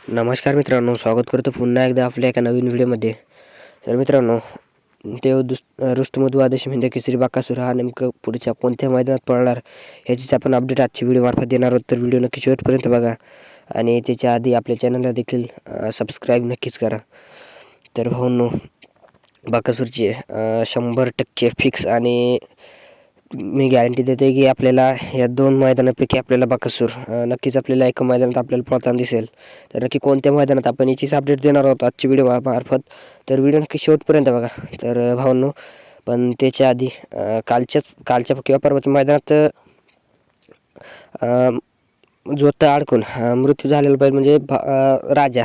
नमस्कार मित्रांनो, स्वागत करतो पुन्हा एकदा आपल्या एका नवीन व्हिडिओमध्ये. तर मित्रांनो, रुस्तुम द्वादशी म्हणजे केसरी बकासूर हा नेमकं पुढच्या कोणत्या मैदानात पळणार ह्याचीच आपण अपडेट आजची व्हिडिओमार्फत देणार आहोत. तर व्हिडिओ नक्की शेवटपर्यंत बघा आणि त्याच्या आधी आपल्या चॅनलला देखील सबस्क्राईब नक्कीच करा. तर भाऊंनो, बकासूरची 100% फिक्स आणि मी गॅरंटी देते की आपल्याला या दोन मैदानापैकी आपल्याला बकासूर नक्कीच आपल्याला एका मैदानात आपल्याला पळताना दिसेल. तर नक्की कोणत्या मैदानात आपण याचीच अपडेट देणार आहोत आजची व्हिडिओ मार्फत. तर व्हिडिओ नक्की शेवटपर्यंत बघा. तर भावांनो, पण त्याच्या आधी कालच्या किंवा परवाच्या मैदानात जोत अडकून मृत्यू झालेला पाहिजे म्हणजे राजा.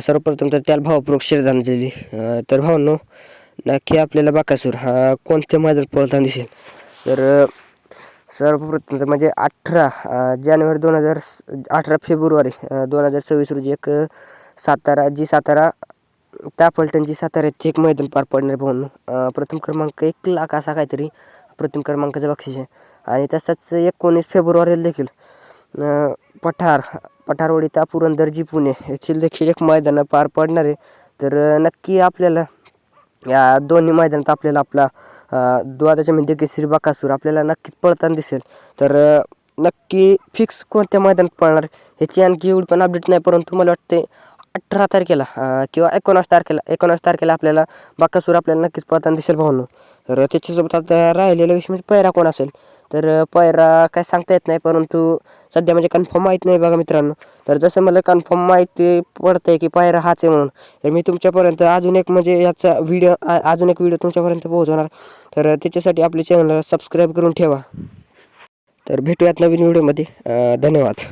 सर्वप्रथम तर त्याला भावपूर्वक श्रद्धांजली. तर भावांनो, नक्की आपल्याला बकासूर हा कोणत्या मैदानात पळताना दिसेल. तर सर्वप्रथम तर म्हणजे 18 जानेवारी 18 फेब्रुवारी 2026 रोजी एक सातारा पलटणची साताऱ्यात एक मैदान पार पडणार भाऊंनो. प्रथम क्रमांक 1,00,000 असा काहीतरी प्रथम क्रमांकाचं बक्षीस आहे. आणि तसंच 19 फेब्रुवारीला देखील पठारवाडी ता पुरंदरजी पुणे याची देखील एक मैदान पार पडणार आहे. तर नक्की आपल्याला या दोन्ही मैदानात आपल्याला आपला द्वादशी म्हणजे केसरी बकासूर आपल्याला नक्कीच पळताना दिसेल. तर नक्की फिक्स कोणत्या मैदानात पळणार ह्याची आणखी एवढी पण अपडेट नाही, परंतु मला वाटते 18 तारखेला किंवा 19 तारखेला आपल्याला बकासूर आपल्याला नक्कीच पळताना दिसेल भाऊंनो. तर त्याच्यासोबत आता राहिलेला विषय म्हणजे पैरा कोण असेल. तर पैरा काय सांगता येत नाही, परंतु सध्या म्हणजे कन्फर्म माहीत नाही बघा मित्रांनो. तर जसं मला कन्फर्म माहिती पडतं आहे की पैरा हाच आहे म्हणून, तर मी तुमच्यापर्यंत अजून एक व्हिडिओ तुमच्यापर्यंत पोहोचवणार. तर त्याच्यासाठी आपल्या चॅनलला सबस्क्राईब करून ठेवा. तर भेटूयात नवीन व्हिडिओमध्ये. धन्यवाद.